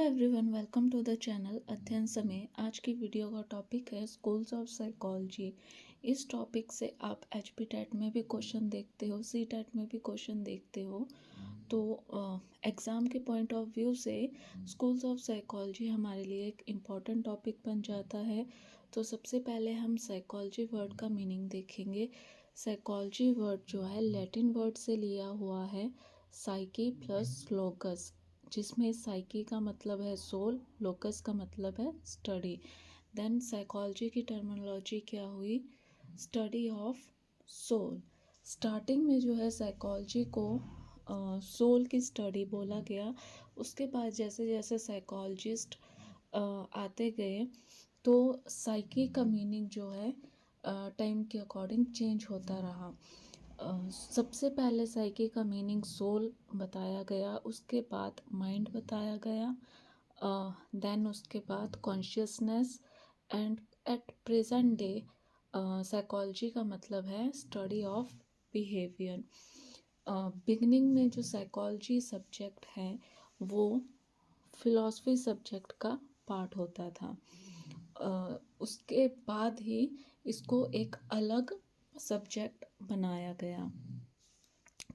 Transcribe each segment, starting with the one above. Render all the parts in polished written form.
Everyone, welcome to the channel Adhyayan Samay. आज की video का टॉपिक है स्कूल्स ऑफ साइकोलॉजी। इस टॉपिक से आप एचपीटेट में भी क्वेश्चन देखते हो, सीटेट में भी क्वेश्चन देखते हो। तो एग्ज़ाम के पॉइंट ऑफ व्यू से स्कूल्स ऑफ साइकोलॉजी हमारे लिए एक इम्पॉर्टेंट टॉपिक बन जाता है। तो सबसे पहले हम साइकोलॉजी वर्ड का मीनिंग देखेंगे। साइकोलॉजी वर्ड जो है लैटिन वर्ड से लिया हुआ है, साइकी प्लस लोकस, जिसमें साइकी का मतलब है सोल, लोकस का मतलब है स्टडी। देन साइकोलॉजी की टर्मिनोलॉजी क्या हुई? Study of soul. स्टार्टिंग में जो है साइकोलॉजी को सोल की स्टडी बोला गया। उसके बाद जैसे जैसे साइकोलॉजिस्ट आते गए तो साइकी का मीनिंग जो है टाइम के अकॉर्डिंग चेंज होता रहा। सबसे पहले साइकी का मीनिंग सोल बताया गया, उसके बाद माइंड बताया गया, देन उसके बाद consciousness, and at present day psychology का मतलब है स्टडी ऑफ बिहेवियर। बिगनिंग में जो साइकोलॉजी सब्जेक्ट है वो फिलॉसफी सब्जेक्ट का पार्ट होता था। उसके बाद ही इसको एक अलग सब्जेक्ट बनाया गया।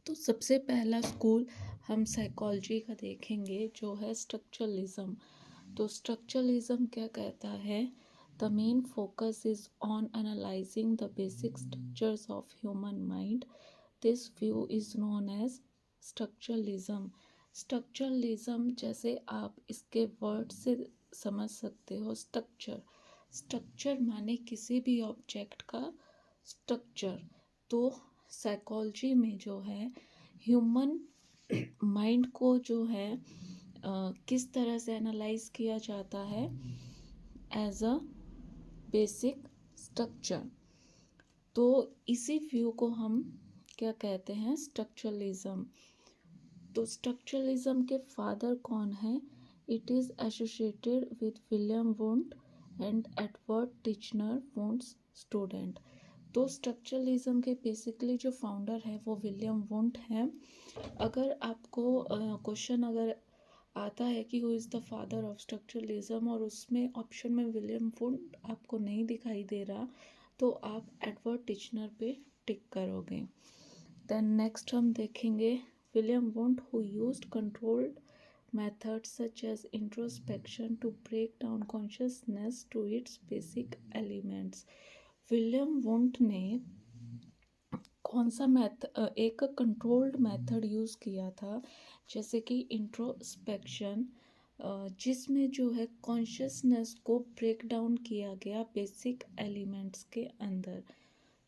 तो सबसे पहला स्कूल हम साइकोलॉजी का देखेंगे जो है स्ट्रक्चरलिज्म। तो स्ट्रक्चरलिज्म क्या कहता है? The main focus is on analysing the basic structures of human mind. This view is known as structuralism. Structuralism जैसे आप इसके वर्ड से समझ सकते हो, स्ट्रक्चर, स्ट्रक्चर माने किसी भी ऑब्जेक्ट का स्ट्रक्चर। तो साइकोलॉजी में जो है ह्यूमन माइंड को जो है किस तरह से एनालाइज किया जाता है एज अ बेसिक स्ट्रक्चर। तो इसी व्यू को हम क्या कहते हैं? स्ट्रक्चरलिज्म। तो स्ट्रक्चरलिज्म के फादर कौन है? It is associated with William Wundt and Edward Titchener Wundt's student. तो स्ट्रक्चरलिज्म के बेसिकली जो फाउंडर है वो विलियम वुंट हैं। अगर आपको क्वेश्चन अगर आता है कि who is the father of structuralism और उसमें ऑप्शन में विलियम वुंट आपको नहीं दिखाई दे रहा, तो आप एडवर्ड टिचनर पे टिक करोगे। देन नेक्स्ट हम देखेंगे William Wundt, who used controlled methods such as introspection to break down consciousness to its basic elements। William Wundt ने कौन सा एक कंट्रोल्ड मेथड यूज़ किया था, जैसे कि इंट्रोस्पेक्शन, जिसमें जो है कॉन्शियसनेस को ब्रेक डाउन किया गया बेसिक एलिमेंट्स के अंदर।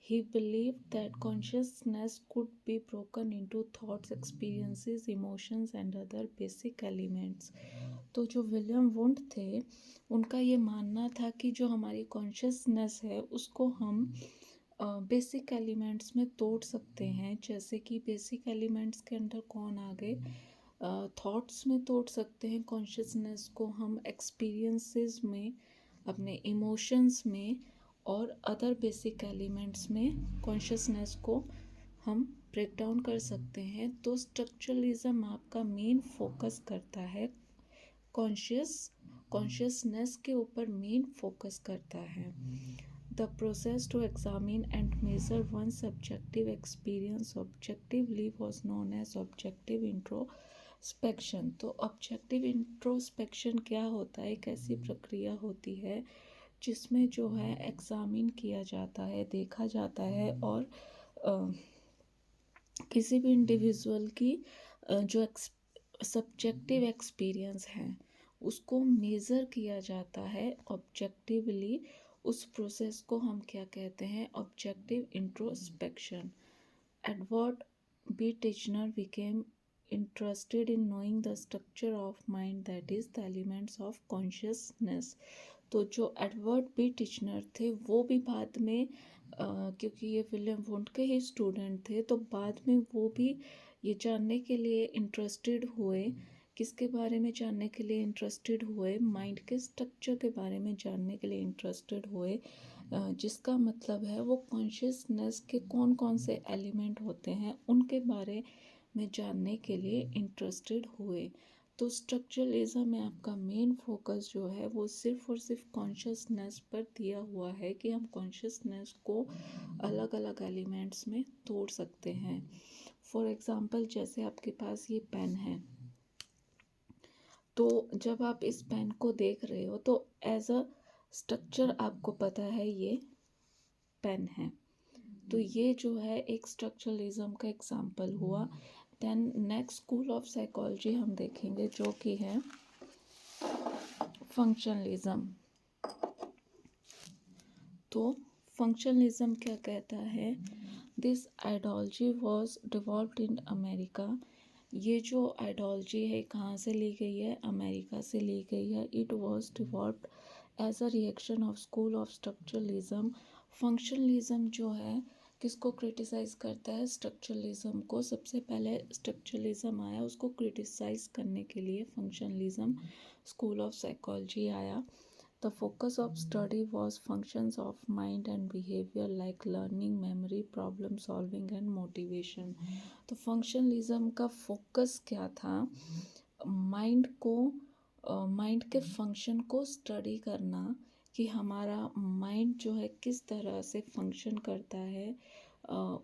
He believed that consciousness could be broken into thoughts, experiences, emotions and other basic elements। तो जो विलियम वुंट थे उनका ये मानना था कि जो हमारी कॉन्शियसनेस है उसको हम बेसिक एलिमेंट्स में तोड़ सकते हैं। जैसे कि बेसिक एलिमेंट्स के अंदर कौन आ गए? थॉट्स में तोड़ सकते हैं कॉन्शियसनेस को हम, एक्सपीरियंसेस में, अपने इमोशंस में और अदर बेसिक एलिमेंट्स में कॉन्शियसनेस को हम ब्रेक डाउन कर सकते हैं। तो स्ट्रक्चरलिज्म आपका मेन फोकस करता है कॉन्शियसनेस के ऊपर मेन फोकस करता है। The process to examine and measure one subjective experience objectively was known as objective introspection. तो ऑब्जेक्टिव इंट्रोस्पेक्शन क्या होता है? एक ऐसी प्रक्रिया होती है जिसमें जो है एग्जामिन किया जाता है, देखा जाता है और किसी भी इंडिविजुअल की जो सब्जेक्टिव एक्सपीरियंस है उसको मेज़र किया जाता है ऑब्जेक्टिवली। उस प्रोसेस को हम क्या कहते हैं? Objective introspection. Edward B Titchener became interested in knowing the structure of mind, that is the elements of consciousness। तो जो एडवर्ड बी टिचनर थे वो भी बाद में क्योंकि ये विलियम वुंट के ही स्टूडेंट थे तो बाद में वो भी ये जानने के लिए इंटरेस्टेड हुए। किसके बारे में जानने के लिए इंटरेस्टेड हुए? माइंड के स्ट्रक्चर के बारे में जानने के लिए इंटरेस्टेड हुए, जिसका मतलब है वो कॉन्शियसनेस के कौन कौन से एलिमेंट होते हैं उनके बारे में जानने के लिए इंटरेस्टेड हुए। तो स्ट्रक्चरलिज्म में आपका मेन फोकस जो है वो सिर्फ और सिर्फ कॉन्शियसनेस पर दिया हुआ है कि हम कॉन्शियसनेस को अलग अलग एलिमेंट्स में तोड़ सकते हैं। फॉर एग्जांपल, जैसे आपके पास ये पेन है, तो जब आप इस पेन को देख रहे हो तो एज अ स्ट्रक्चर आपको पता है ये पेन है। तो ये जो है एक स्ट्रक्चरलिज्म का एग्जाम्पल हुआ। Then next school of psychology हम देखेंगे जो कि है फंक्शनलिज्म। तो फंक्शनलिज्म क्या कहता है? This ideology was devolved in America. ये जो आइडियोलॉजी है कहाँ से ली गई है? अमेरिका से ली गई है। It was devolved as a reaction of school of structuralism. Functionalism जो है किसको क्रिटिसाइज़ करता है? स्ट्रक्चरलिज्म को। सबसे पहले स्ट्रक्चरलिज्म आया, उसको क्रिटिसाइज़ करने के लिए फंक्शनलिज्म स्कूल ऑफ साइकोलॉजी आया। The focus of study was functions of mind and behavior like learning, memory, problem solving and motivation. तो फंक्शनलिज्म का फोकस क्या था? माइंड के फंक्शन को स्टडी करना, कि हमारा माइंड जो है किस तरह से फंक्शन करता है,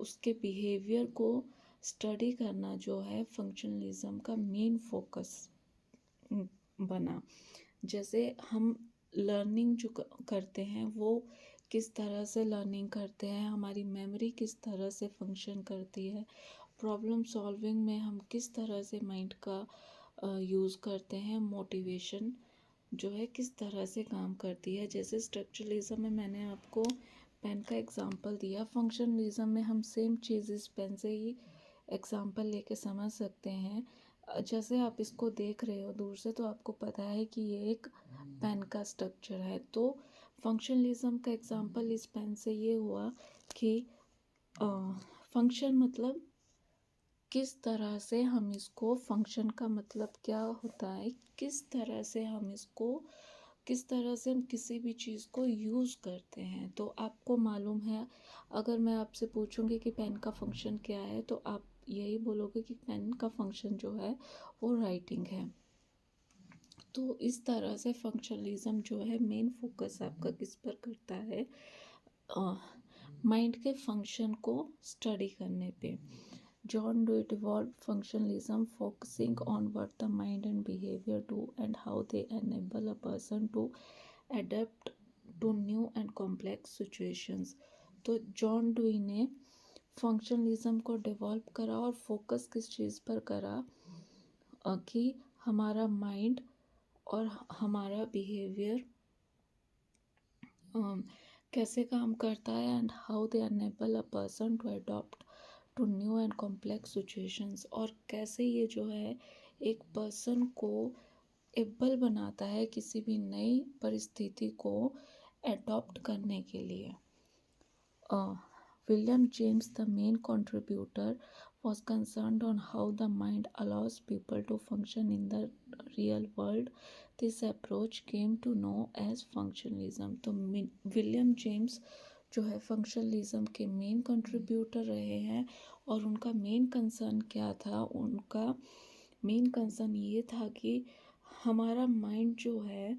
उसके बिहेवियर को स्टडी करना जो है फंक्शनलिज्म का मेन फोकस बना। जैसे हम लर्निंग जो करते हैं वो किस तरह से लर्निंग करते हैं, हमारी मेमोरी किस तरह से फंक्शन करती है, प्रॉब्लम सॉल्विंग में हम किस तरह से माइंड का यूज़ करते हैं, मोटिवेशन जो है किस तरह से काम करती है। जैसे स्ट्रक्चरलिज्म में मैंने आपको पेन का एग्जांपल दिया, फंक्शनलिज्म में हम सेम चीज़ इस पेन से ही एग्जांपल लेके समझ सकते हैं। जैसे आप इसको देख रहे हो दूर से तो आपको पता है कि ये एक पेन का स्ट्रक्चर है। तो फंक्शनलिज्म का एग्जांपल इस पेन से ये हुआ कि फंक्शन मतलब किस तरह से हम इसको, फंक्शन का मतलब क्या होता है, किस तरह से हम इसको, किस तरह से हम किसी भी चीज़ को यूज़ करते हैं। तो आपको मालूम है, अगर मैं आपसे पूछूंगी कि पेन का फंक्शन क्या है तो आप यही बोलोगे कि पेन का फंक्शन जो है वो राइटिंग है। तो इस तरह से फंक्शनलिज्म जो है मेन फोकस आपका किस पर करता है? माइंड के फंक्शन को स्टडी करने पे। John Dewey evolved functionalism, focusing on what the mind and behavior do and how they enable a person to adapt to new and complex situations. तो जॉन डुई ने फंक्शनलिज्म को develop करा और focus किस चीज़ पर करा? कि हमारा माइंड और हमारा बिहेवियर कैसे काम करता है and how they enable a person to adopt to new and complex situations, और कैसे ये जो है एक पर्सन को एबल बनाता है किसी भी नई परिस्थिति को अडॉप्ट करने के लिए। William James, the main contributor, was concerned on how the mind allows people to function in the real world. This approach came to know as functionalism. तो विलियम जेम्स जो है फंक्शनलिज्म के मेन कंट्रीब्यूटर रहे हैं, और उनका main concern क्या था? उनका मेन कंसर्न ये था कि हमारा माइंड जो है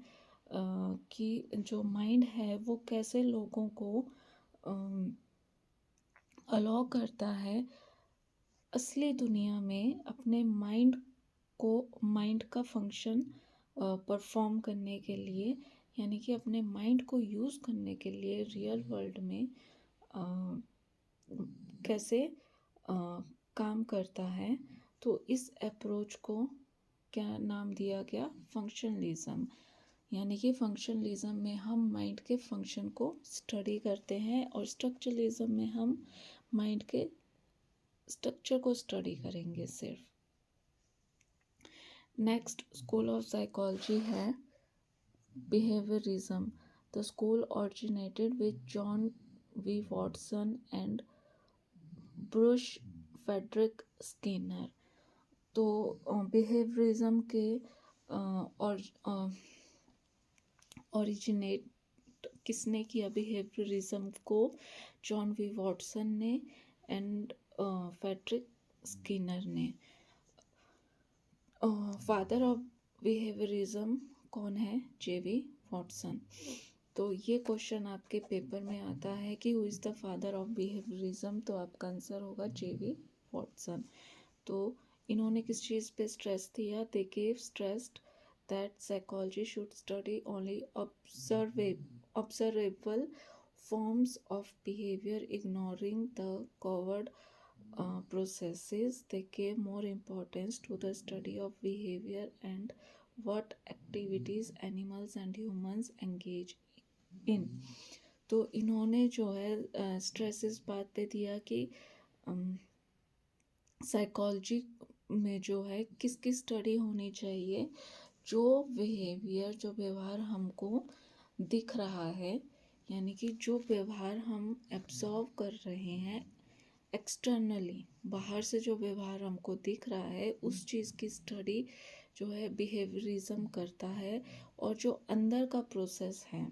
कि जो माइंड है वो कैसे लोगों को अलाउ करता है असली दुनिया में अपने माइंड का फंक्शन परफॉर्म करने के लिए, यानी कि अपने माइंड को यूज़ करने के लिए रियल वर्ल्ड में कैसे काम करता है। तो इस अप्रोच को क्या नाम दिया गया? फंक्शनलिज्म। यानी कि फंक्शनलिज्म में हम माइंड के फंक्शन को स्टडी करते हैं और स्ट्रक्चरलिज्म में हम माइंड के स्ट्रक्चर को स्टडी करेंगे सिर्फ। नेक्स्ट स्कूल ऑफ साइकोलॉजी है behaviourism. The school originated with John V Watson and Burrhus Frederic Skinner. तो बिहेवियरिज्म के ओरिजिनेट किसने किया बिहेवियरिज्म को? जॉन वी वॉटसन ने एंड फेडरिक स्किनर ने। फादर ऑफ बिहेवियरिज्म कौन है? जेवी वॉटसन। तो ये क्वेश्चन आपके पेपर में आता है कि who is the father of behaviourism, तो आपका आंसर होगा जेवी वॉटसन। तो इन्होंने किस चीज़ पे स्ट्रेस दिया? They gave stressed that psychology should study only observable forms of behavior, ignoring the covert processes. They gave more importance to the study of behavior and what activities animals and humans engage in. तो इन्होंने जो है stress इस बात पे दिया कि psychology में जो है किसकी स्टडी होनी चाहिए, जो बिहेवियर, जो व्यवहार हमको दिख रहा है, यानी कि जो व्यवहार हम एब्जॉर्व कर रहे हैं एक्सटर्नली, बाहर से जो व्यवहार हमको दिख रहा है उस चीज़ की स्टडी जो है बिहेवियरिज्म करता है। और जो अंदर का प्रोसेस है,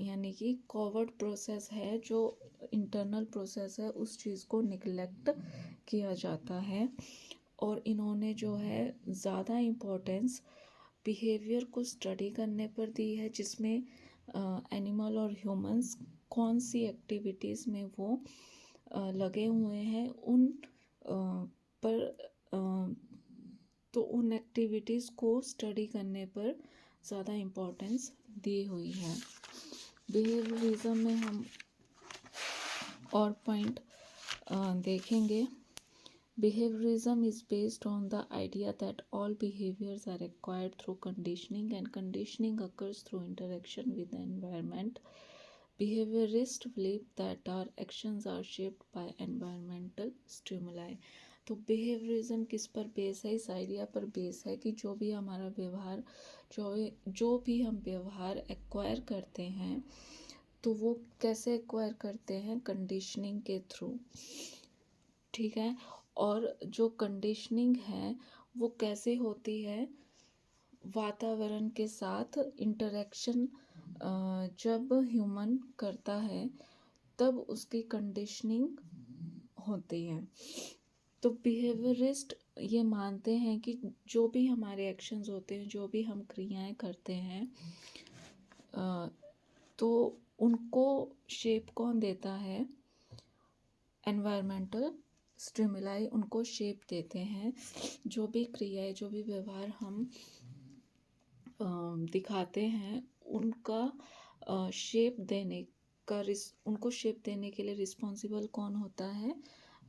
यानी कि कॉवर्ट प्रोसेस है, जो इंटरनल प्रोसेस है, उस चीज़ को निगलेक्ट किया जाता है। और इन्होंने जो है ज़्यादा इम्पोर्टेंस बिहेवियर को स्टडी करने पर दी है, जिसमें एनिमल और ह्यूमंस कौन सी एक्टिविटीज़ में वो लगे हुए हैं उन पर तो उन एक्टिविटीज़ को स्टडी करने पर ज़्यादा इम्पोर्टेंस दी हुई है। बिहेवियरिज्म में हम और पॉइंट देखेंगे। Behaviorism is based on the idea that all behaviors are acquired through conditioning and conditioning occurs through interaction with the environment. Behaviorists believe that our actions are shaped by environmental stimuli. तो behaviorism किस पर base है? इस idea पर base है कि जो भी हमारा व्यवहार, जो भी हम व्यवहार एक्वायर करते हैं, तो वो कैसे एक्वायर करते हैं? कंडीशनिंग के थ्रू। ठीक है। और जो कंडीशनिंग है वो कैसे होती है? वातावरण के साथ इंटरेक्शन जब ह्यूमन करता है तब उसकी कंडीशनिंग होती है। तो बिहेवियरिस्ट ये मानते हैं कि जो भी हमारे एक्शंस होते हैं, जो भी हम क्रियाएं करते हैं, तो उनको शेप कौन देता है? एनवायरमेंटल स्टिमुलाई उनको शेप देते हैं। जो भी क्रियाएं, जो भी व्यवहार हम दिखाते हैं, उनका शेप देने का उनको शेप देने के लिए रिस्पॉन्सिबल कौन होता है?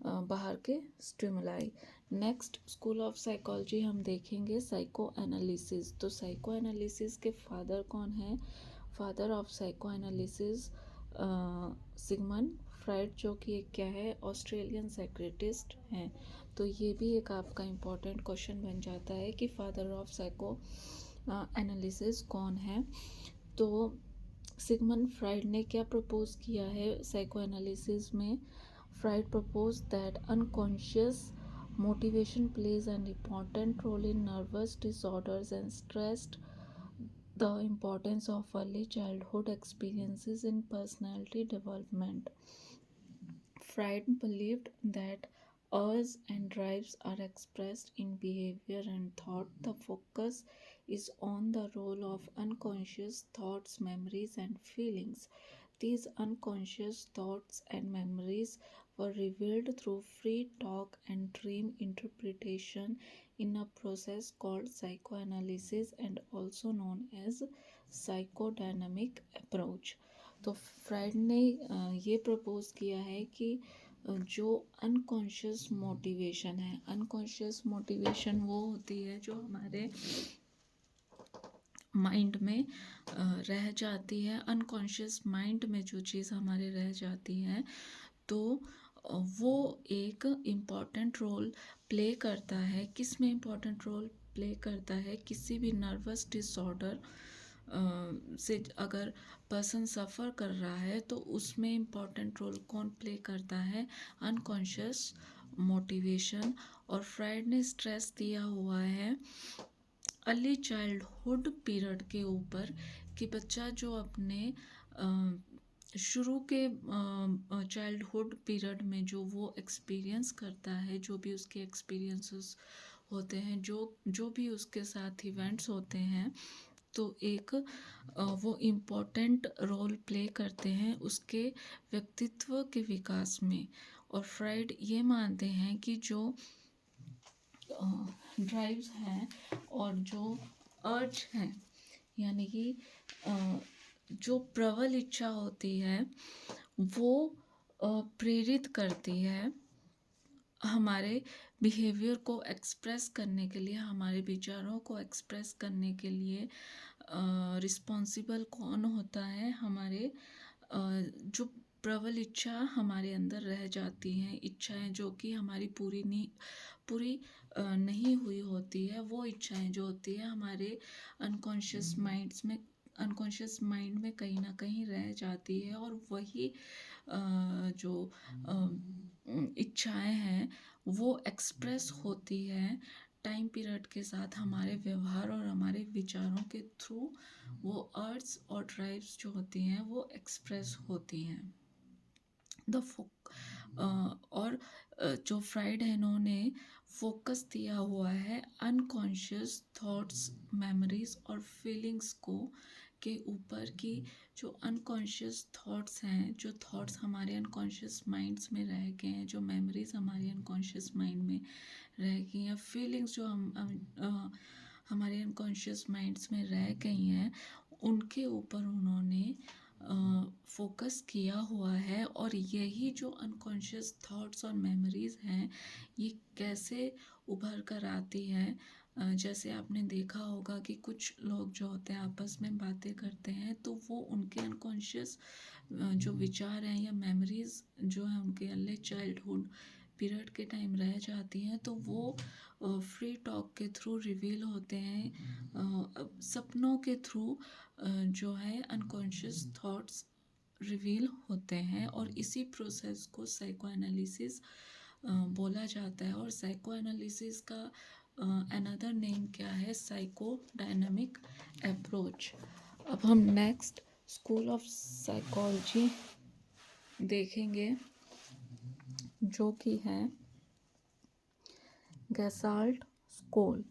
बाहर के stimuli. Next school of psychology हम देखेंगे साइको एनालिसिस। तो साइको एनालिसिस के फादर कौन है? Father of psycho analysis Sigmund Freud, जो कि एक क्या है? ऑस्ट्रेलियन साइकियाट्रिस्ट हैं। तो ये भी एक आपका इम्पॉर्टेंट क्वेश्चन बन जाता है कि फादर ऑफ साइको एनालिसिस कौन है। तो सिगमंड फ्राइड ने क्या प्रपोज किया है साइको एनालिसिस में? Fried propose that unconscious motivation plays an important role in nervous disorders and stressed the importance of early childhood experiences in personality development. Freud believed that urges and drives are expressed in behavior and thought. The focus is on the role of unconscious thoughts, memories, and feelings. These unconscious thoughts and memories were revealed through free talk and dream interpretation in a process called psychoanalysis and also known as psychodynamic approach. तो fried ने ये propose किया है कि जो unconscious motivation है, unconscious motivation वो होती है जो हमारे माइंड में रह जाती है। अनकॉन्शियस माइंड में जो चीज़ हमारे रह जाती है, तो वो एक इम्पॉर्टेंट रोल प्ले करता है। किस में इम्पॉर्टेंट रोल प्ले करता है? किसी भी नर्वस डिसऑर्डर से अगर पर्सन सफ़र कर रहा है तो उसमें इम्पॉर्टेंट रोल कौन प्ले करता है? Unconscious motivation. और फ्राइड ने स्ट्रेस दिया हुआ है अर्ली चाइल्डहुड पीरियड के ऊपर कि बच्चा जो अपने शुरू के चाइल्डहुड पीरियड में जो वो एक्सपीरियंस करता है, जो भी उसके एक्सपीरियंसेस होते हैं, जो जो भी उसके साथ इवेंट्स होते हैं, तो एक वो इम्पोर्टेंट रोल प्ले करते हैं उसके व्यक्तित्व के विकास में। और फ्राइड ये मानते हैं कि जो ड्राइव्स हैं और जो अर्ज हैं, यानी कि जो प्रबल इच्छा होती है, वो प्रेरित करती है हमारे बिहेवियर को एक्सप्रेस करने के लिए, हमारे विचारों को एक्सप्रेस करने के लिए। रिस्पॉन्सिबल कौन होता है? हमारे जो प्रबल इच्छा हमारे अंदर रह जाती हैं, इच्छाएं जो कि हमारी पूरी नहीं हुई होती है, वो इच्छाएं जो होती है हमारे अनकॉन्शियस माइंड में कहीं ना कहीं रह जाती है। और वही जो इच्छाएं हैं वो एक्सप्रेस होती है टाइम पीरियड के साथ हमारे व्यवहार और हमारे विचारों के थ्रू। वो अर्ट्स और ड्राइव्स जो होती हैं वो एक्सप्रेस होती हैं। द फोक और जो फ्राइड है, इन्होंने फोकस दिया हुआ है अनकॉन्शियस थॉट्स, मेमोरीज और फीलिंग्स को के ऊपर, कि जो अनकॉन्शियस थॉट्स हैं, जो थॉट्स हमारे अनकॉन्शियस माइंड्स में रह गए हैं, जो मेमोरीज हमारे अनकॉन्शियस माइंड में रह गई हैं, फीलिंग्स जो हमारे अनकॉन्शियस माइंड्स में रह गई हैं, उनके ऊपर उन्होंने फोकस किया हुआ है। और यही जो अनकॉन्शियस थॉट्स और मेमोरीज हैं, ये कैसे उभर कर आती हैं? जैसे आपने देखा होगा कि कुछ लोग जो होते हैं आपस में बातें करते हैं, तो वो उनके अनकॉन्शियस जो विचार हैं या मेमोरीज जो है उनके अर्ली चाइल्डहुड पीरियड के टाइम रह जाती हैं, तो वो फ्री टॉक के थ्रू रिवील होते हैं। सपनों के थ्रू जो है अनकॉन्शियस थॉट्स रिवील होते हैं। और इसी प्रोसेस को साइको एनालिसिस बोला जाता है। और साइको एनालिसिस का अनदर नेम क्या है? Psycho dynamic approach. अब हम नेक्स्ट स्कूल ऑफ साइकोलॉजी देखेंगे, जो कि है gestalt school.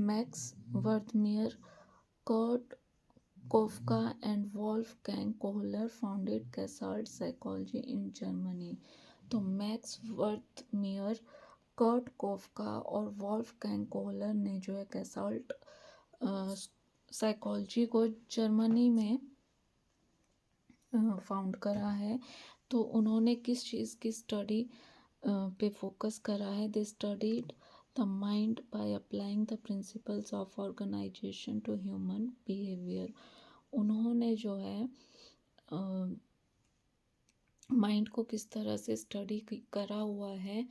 Max Wertheimer, Kurt Koffka and Wolfgang Kohler founded gestalt psychology in Germany. तो मैक्स वर्थमियर, कर्ट कोफका और वॉल्फगैंग कोहलर ने जो है गैसाल्ट साइकोलॉजी को जर्मनी में फाउंड करा है। तो उन्होंने किस चीज़ की स्टडी पे फोकस करा है? They studied the mind by applying the principles of organisation to human behaviour. उन्होंने जो है माइंड को किस तरह से स्टडी करा हुआ है,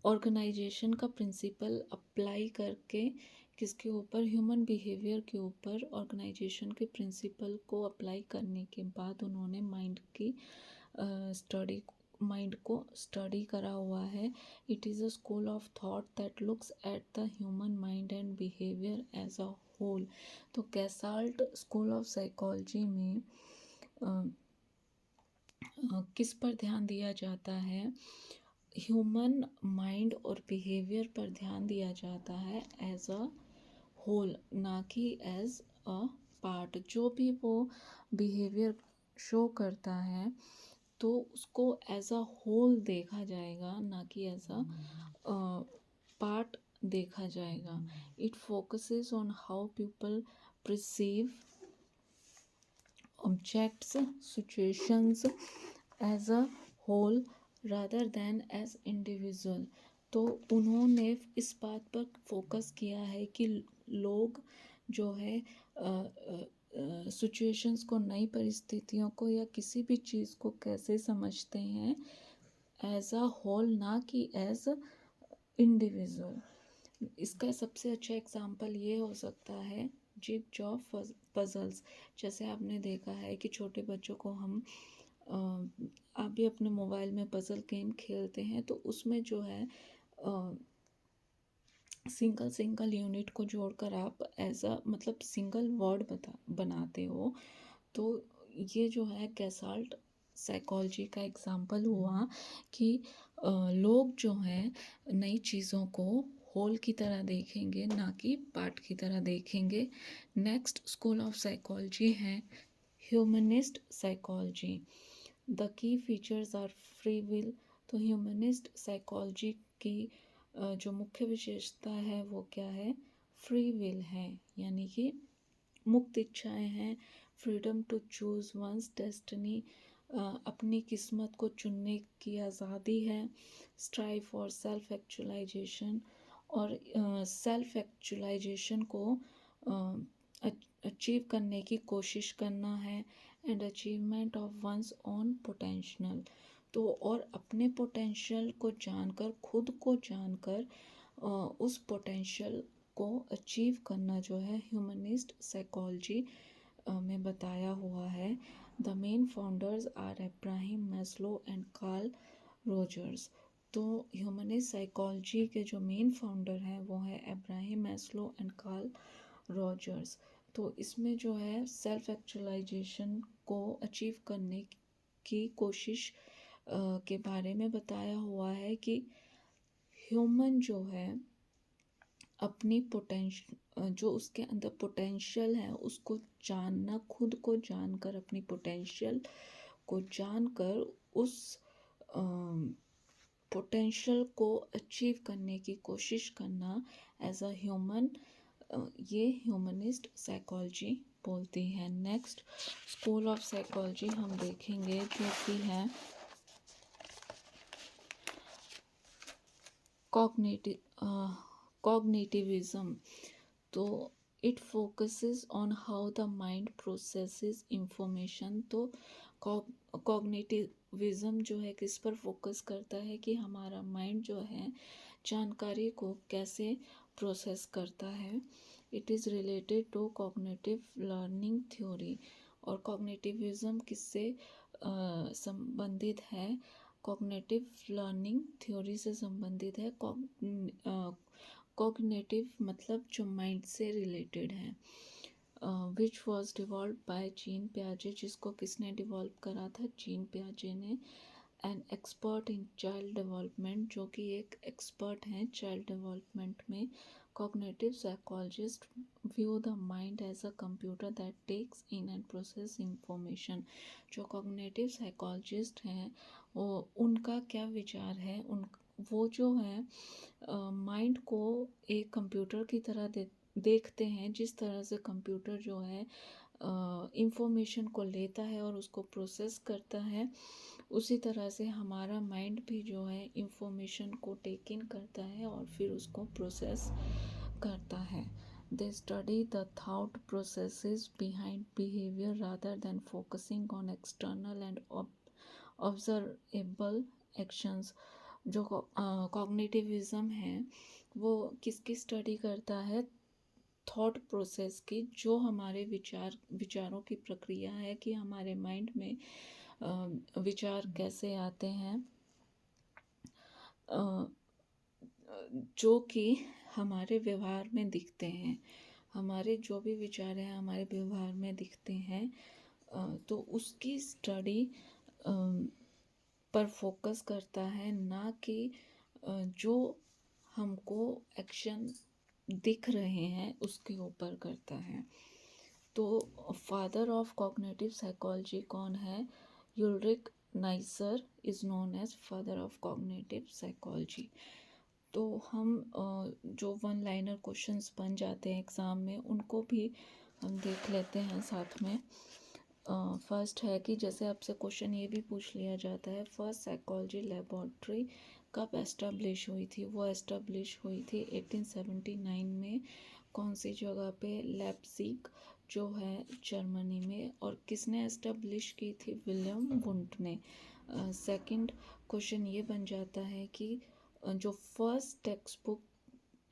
ऑर्गेनाइजेशन का प्रिंसिपल अप्लाई करके, किसके ऊपर? ह्यूमन बिहेवियर के ऊपर। ऑर्गेनाइजेशन के प्रिंसिपल को अप्लाई करने के बाद उन्होंने माइंड को स्टडी करा हुआ है। It is a school of thought that looks at the human mind and behaviour as a whole. तो गैसाल्ट स्कूल ऑफ साइकोलॉजी में किस पर ध्यान दिया जाता है? ह्यूमन माइंड और बिहेवियर पर ध्यान दिया जाता है एज अ होल, ना कि एज अ पार्ट। जो भी वो बिहेवियर शो करता है तो उसको एज अ होल देखा जाएगा, ना कि एज अ पार्ट देखा जाएगा। It focuses on how people perceive objects, situations as a whole rather than as individual। तो उन्होंने इस बात पर फोकस किया है कि लोग जो है सिचुएशंस को, नई परिस्थितियों को या किसी भी चीज़ को कैसे समझते हैं एज अ होल, ना कि एज इंडिविजुअल। इसका सबसे अच्छा एग्जांपल ये हो सकता है जिग जॉब पजल्स। जैसे आपने देखा है कि छोटे बच्चों को हम आप भी अपने मोबाइल में पजल गेम खेलते हैं, तो उसमें जो है सिंगल यूनिट को जोड़कर आप एज अ मतलब सिंगल वर्ड बनाते हो। तो ये जो है गैसाल्ट साइकोलॉजी का एग्जांपल हुआ कि लोग जो हैं नई चीज़ों को होल की तरह देखेंगे, ना कि पार्ट की तरह देखेंगे। नेक्स्ट स्कूल ऑफ साइकोलॉजी है humanist psychology. The key features are free will. तो ह्यूमनिस्ट साइकोलॉजी की जो मुख्य विशेषता है वो क्या है? फ्री विल है, यानी कि मुक्त इच्छाएं हैं। Freedom to choose one's destiny, अपनी किस्मत को चुनने की आज़ादी है। स्ट्राइव फॉर सेल्फ एक्चुअलाइजेशन, और सेल्फ एक्चुअलाइजेशन को अचीव करने की कोशिश करना है। And achievement of one's own potential, तो और अपने पोटेंशियल को जानकर, खुद को जानकर उस पोटेंशियल को अचीव करना जो है ह्यूमनिस्ट साइकोलॉजी में बताया हुआ है। The main founders are Abraham Maslow and Carl Rogers. तो ह्यूमनिस्ट साइकोलॉजी के जो मेन फाउंडर हैं वो है Abraham Maslow and Carl Rogers. तो इसमें जो है सेल्फ एक्चुअलाइजेशन को अचीव करने की कोशिश के बारे में बताया हुआ है कि ह्यूमन जो है अपनी जो उसके अंदर पोटेंशियल है उसको जानना, खुद को जानकर, अपनी पोटेंशियल को जानकर उस पोटेंशियल को अचीव करने की कोशिश करना एज अ ह्यूमन, ये ह्यूमनिस्ट साइकोलॉजी बोलती है। नेक्स्ट स्कूल ऑफ साइकोलॉजी हम देखेंगे जो कि है कॉग्निटिविज्म। तो it focuses on how the mind processes information. तो कॉग्निटिविज्म जो है किस पर फोकस करता है कि हमारा माइंड जो है जानकारी को कैसे प्रोसेस करता है। It is related to cognitive learning theory. और कॉग्निटिविज्म किससे संबंधित है? कॉग्निटिव लर्निंग थ्योरी से संबंधित है। कॉग्निटिव मतलब जो माइंड से रिलेटेड है। Which was devolve by Jean पियाजे, जिसको किसने डिवॉल्व करा था? जीन पियाजे ने। An expert in child development, जो कि एक एक्सपर्ट हैं चाइल्ड डेवलपमेंट में। Cognitive psychologist view the mind as a computer that takes in and process information. जो कॉग्निटिव साइकोलॉजिस्ट हैं वो उनका क्या विचार है? वो जो है माइंड को एक कंप्यूटर की तरह देखते हैं। जिस तरह से कंप्यूटर जो है इंफॉर्मेशन को लेता है और उसको प्रोसेस करता है, उसी तरह से हमारा माइंड भी जो है इंफॉर्मेशन को टेक इन करता है और फिर उसको प्रोसेस करता है। They study the thought processes behind behaviour rather than focusing on external and observable actions. जो कॉग्निटिविज्म है वो किसकी स्टडी करता है? थॉट प्रोसेस की, जो हमारे विचारों की प्रक्रिया है कि हमारे माइंड में विचार कैसे आते हैं, जो कि हमारे व्यवहार में दिखते हैं। हमारे जो भी विचार हैं हमारे व्यवहार में दिखते हैं। तो उसकी स्टडी पर फोकस करता है, ना कि जो हमको एक्शन दिख रहे हैं उसके ऊपर करता है। तो फादर ऑफ कॉग्निटिव साइकोलॉजी कौन है? Ulric Neisser is known as father of cognitive psychology. तो हम जो वन लाइनर क्वेश्चंस बन जाते हैं एग्ज़ाम में उनको भी हम देख लेते हैं साथ में। फर्स्ट है कि जैसे आपसे क्वेश्चन ये भी पूछ लिया जाता है, फर्स्ट साइकोलॉजी लेबॉर्ट्री कब एस्टेब्लिश हुई थी? वो एस्टेब्लिश हुई थी 1879 में। कौन सी जगह पे? लेप्जिग जो है जर्मनी में। और किसने एस्टेब्लिश की थी? विलियम वुंट ने। सेकंड क्वेश्चन ये बन जाता है कि जो फर्स्ट टेक्स्ट बुक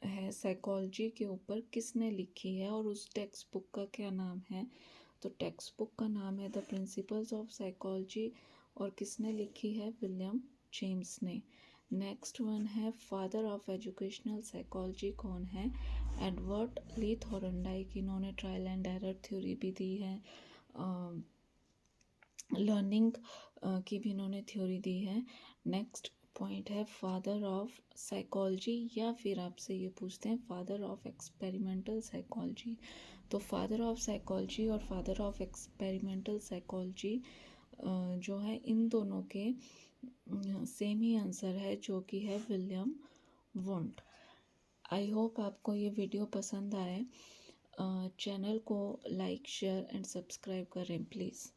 है साइकोलॉजी के ऊपर किसने लिखी है और उस टेक्स्ट बुक का क्या नाम है? तो टेक्स्ट बुक का नाम है द प्रिंसिपल्स ऑफ साइकोलॉजी और किसने लिखी है? विलियम जेम्स ने। नेक्स्ट वन है फादर ऑफ एजुकेशनल साइकोलॉजी कौन है? एडवर्ड ली थॉर्नडाइक। इन्होंने ट्रायल एंड एरर थ्योरी भी दी है, लर्निंग की भी इन्होंने थ्योरी दी है। नेक्स्ट पॉइंट है फादर ऑफ साइकोलॉजी, या फिर आपसे ये पूछते हैं फादर ऑफ एक्सपेरिमेंटल साइकोलॉजी। तो फादर ऑफ साइकोलॉजी और फादर ऑफ एक्सपेरिमेंटल साइकोलॉजी जो है इन दोनों के सेम ही आंसर है, जो कि है विलियम वुंड। आई होप आपको ये वीडियो पसंद आए। चैनल को लाइक शेयर एंड सब्सक्राइब करें प्लीज़।